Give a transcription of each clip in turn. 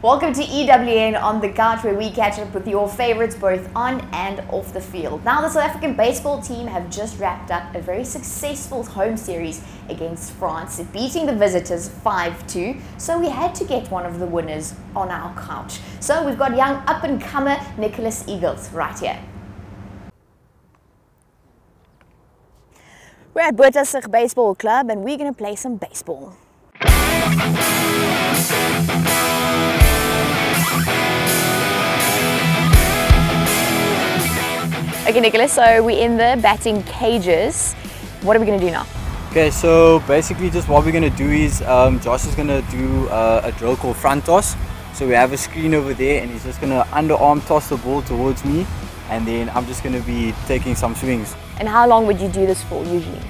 Welcome to EWN on the Couch, where we catch up with your favorites both on and off the field. Now, the South African baseball team have just wrapped up a very successful home series against France, beating the visitors 5-2. So we had to get one of the winners on our couch. So we've got young up-and-comer Nicholas Eagles right here. We're at Bottasig Baseball Club and we're going to play some baseball. Okay, Nicholas, so we're in the batting cages. What are we going to do now? Okay, so basically just what we're going to do is Josh is going to do a drill called front toss. So we have a screen over there and he's just going to underarm toss the ball towards me, and then I'm just going to be taking some swings. And how long would you do this for usually?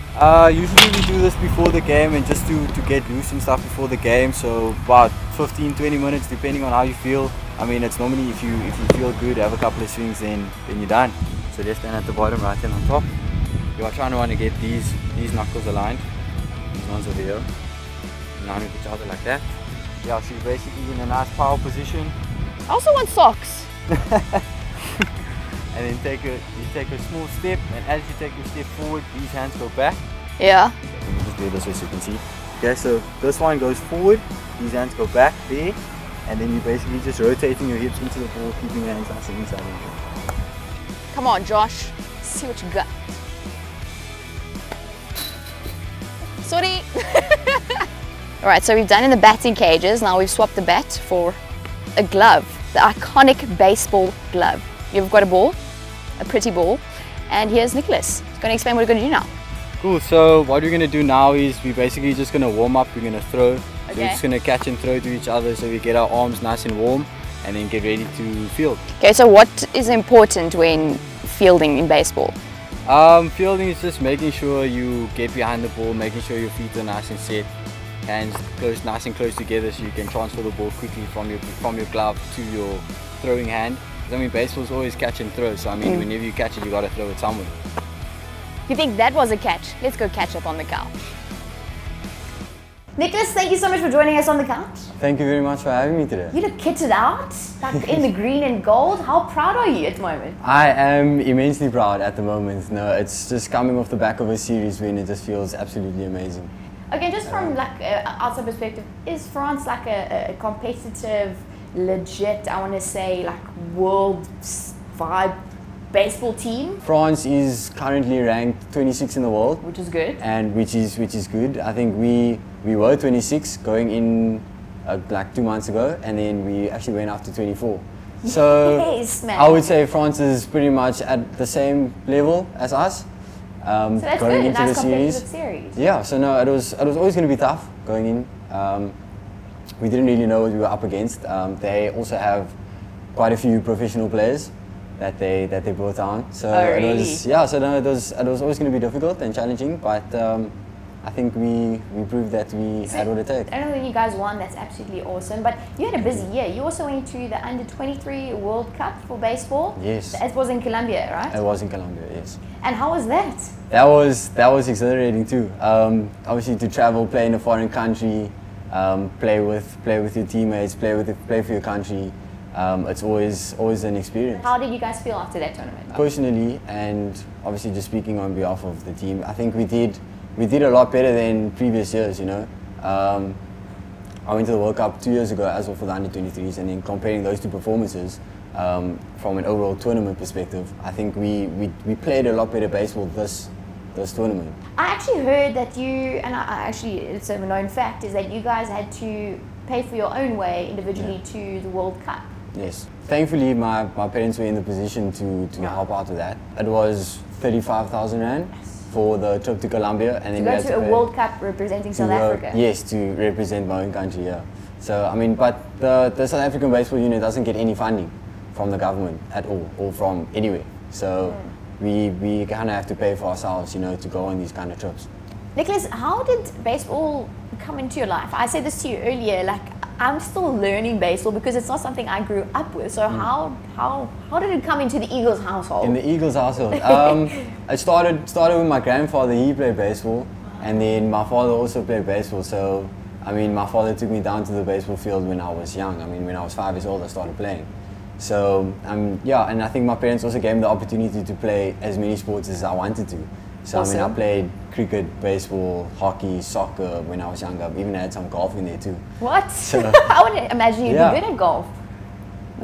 Usually we do this before the game and just to get loose and stuff before the game. So about 15-20 minutes depending on how you feel. I mean, it's normally if you feel good, have a couple of swings, then you're done. So just stand at the bottom, right and on top. You are trying to want to get these knuckles aligned. These ones over here. Aligned with each other like that. Yeah, so you're basically in a nice power position. I also want socks. And then you take a small step, and as you take your step forward, these hands go back. Yeah. Let me just do this so you can see. Okay, so this one goes forward, these hands go back there, and then you're basically just rotating your hips into the ball, keeping your hands nice and inside. Come on, Josh. See what you got. Sorry. Alright, so we've done in the batting cages. Now we've swapped the bat for a glove. The iconic baseball glove. You've got a ball, a pretty ball, and here's Nicholas. He's going to explain what we're going to do now. Cool, so what we're going to do now is we're basically just going to warm up, we're going to throw. Okay. So we're just going to catch and throw to each other so we get our arms nice and warm and then get ready to field. Okay, so what is important when fielding in baseball? Fielding is just making sure you get behind the ball, making sure your feet are nice and set, hands close, nice and close together so you can transfer the ball quickly from your glove to your throwing hand. I mean, baseball's always catch and throw, so I mean, whenever you catch it, you got to throw it somewhere. You think that was a catch? Let's go catch up on the couch. Nicholas, thank you so much for joining us on the couch. Thank you very much for having me today. You look kitted out, like in the green and gold. How proud are you at the moment? I am immensely proud at the moment. No, it's just coming off the back of a series win. It just feels absolutely amazing. Okay, just from like outside perspective, is France like a competitive, legit, I want to say, like world vibe baseball team? France is currently ranked 26 in the world, which is good, and which is good. I think we were 26 going in like 2 months ago, and then we actually went up to 24. So yes, man. I would say France is pretty much at the same level as us. So that's going good, into nice the competitive series. Yeah, so no, it was always going to be tough going in. We didn't really know what we were up against. They also have quite a few professional players that they brought on. So really? It was, yeah, so no, it was always going to be difficult and challenging, but I think we proved that we had what it takes. I don't know that you guys won, that's absolutely awesome, but you had a busy year. You also went to the Under-23 World Cup for baseball. Yes. It was in Colombia, right? It was in Colombia, yes. And how was that? That was exhilarating too. Obviously to travel, play in a foreign country, play with your teammates, play for your country. It's always an experience. How did you guys feel after that tournament? Personally, and obviously just speaking on behalf of the team, I think we did a lot better than previous years. You know, I went to the World Cup 2 years ago as well for the Under-23s, and then comparing those two performances from an overall tournament perspective, I think we played a lot better baseball this tournament. I actually heard that you, and it's a known fact, is that you guys had to pay for your own way individually to the World Cup. Yes. Thankfully, my parents were in the position to help out with that. It was 35,000 Rand for the trip to Colombia, and then to go to a World Cup representing South Africa. Yes, to represent my own country. Yeah. So I mean, but the South African baseball unit doesn't get any funding from the government at all, or from anywhere. So we kind of have to pay for ourselves, you know, to go on these kind of trips. Nicholas, how did baseball come into your life? I said this to you earlier, like I'm still learning baseball because it's not something I grew up with. So how did it come into the Eagles household? In the Eagles household, it started with my grandfather. He played baseball, and then my father also played baseball. So I mean, my father took me down to the baseball field when I was young. I mean, when I was 5 years old, I started playing. So, yeah, and I think my parents also gave me the opportunity to play as many sports as I wanted to. So, Awesome. I mean, I played cricket, baseball, hockey, soccer when I was younger. I even had some golf in there too. What? So, I would imagine you'd yeah. be good at golf.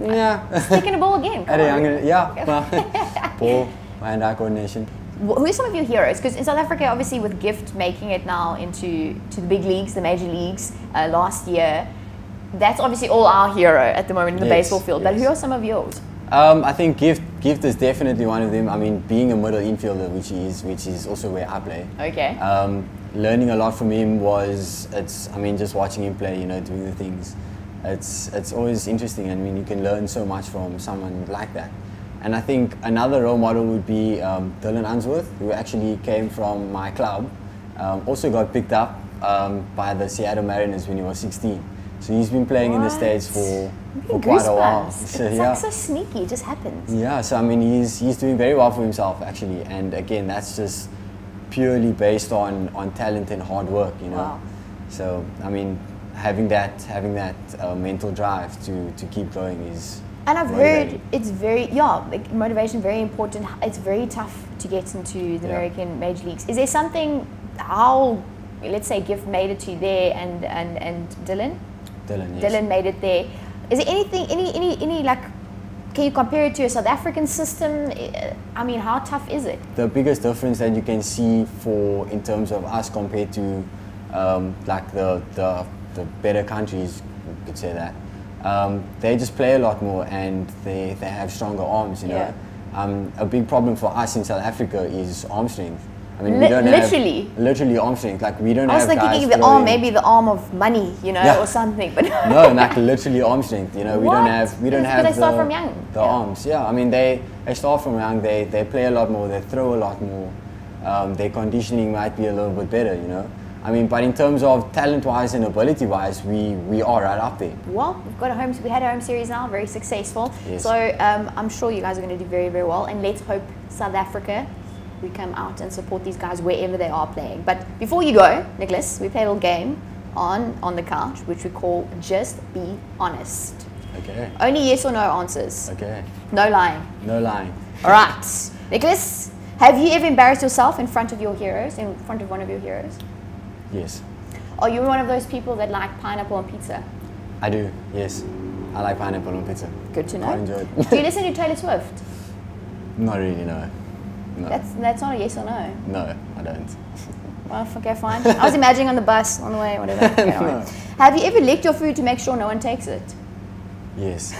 Yeah. Sticking a ball again. At a Come on. younger, yeah. Ball, hand-eye coordination. Who are some of your heroes? Because in South Africa, obviously, with Gift making it now into the big leagues, the major leagues last year, that's obviously all our hero at the moment in the Yes, baseball field. But yes. who are some of yours? I think Gift is definitely one of them. I mean, being a middle infielder, which is also where I play. Okay. Learning a lot from him I mean, just watching him play, you know, doing the things. It's always interesting. I mean, you can learn so much from someone like that. And I think another role model would be Dylan Unsworth, who actually came from my club. Also got picked up by the Seattle Mariners when he was 16. So he's been playing in the States for quite a while. So, It's yeah. like so sneaky, it just happens. Yeah, so I mean, he's doing very well for himself actually. And again, that's just purely based on talent and hard work, you know. Wow. So I mean, having that mental drive to keep going is. And I've motivating. heard it's very, like motivation, very important. It's very tough to get into the American major leagues. Is there something, how, let's say Gift made it to there and Dylan? Dylan, yes. Dylan made it there. Is there anything, any like, can you compare it to a South African system? I mean, how tough is it? The biggest difference that you can see in terms of us compared to like the better countries, you could say that. They just play a lot more and they have stronger arms, you know. A big problem for us in South Africa is arm strength. I mean, we don't literally arm strength. Like we don't have. I was like guys thinking the arm, maybe the arm of money, you know, or something. But no, like literally arm strength. You know, we don't have Because they start from young. the arms. Yeah, I mean they start from young. They play a lot more. They throw a lot more. Their conditioning might be a little bit better, you know. I mean, but in terms of talent-wise and ability-wise, we are right up there. Well, we had a home series now, very successful. Yes. So I'm sure you guys are going to do very, very well. And let's hope South Africa, we come out and support these guys wherever they are playing. But before you go, Nicholas, we played a little game on the couch, which we call Just Be Honest. Okay. Only yes or no answers. Okay. No lying. No lying. All right. Nicholas, have you ever embarrassed yourself in front of your heroes, in front of one of your heroes? Yes. Are you one of those people that like pineapple on pizza? I do. Yes. I like pineapple on pizza. Good to know. Quite enjoy it. Do you listen to Taylor Swift? Not really, no. No. That's not a yes or no. No, I don't. Well, okay, fine. I was imagining on the bus, on the way, whatever. Okay, No. Have you ever licked your food to make sure no one takes it? Yes.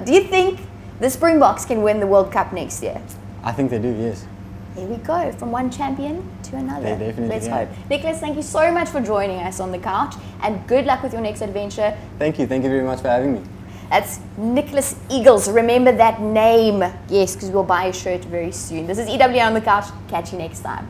Do you think the Springboks can win the World Cup next year? I think they do, yes. Here we go, from one champion to another. They definitely Let's can. hope. Nicholas, thank you so much for joining us on the couch, and good luck with your next adventure. Thank you very much for having me. That's Nicholas Eagles. Remember that name. Yes, because we'll buy a shirt very soon. This is EWA on the couch. Catch you next time.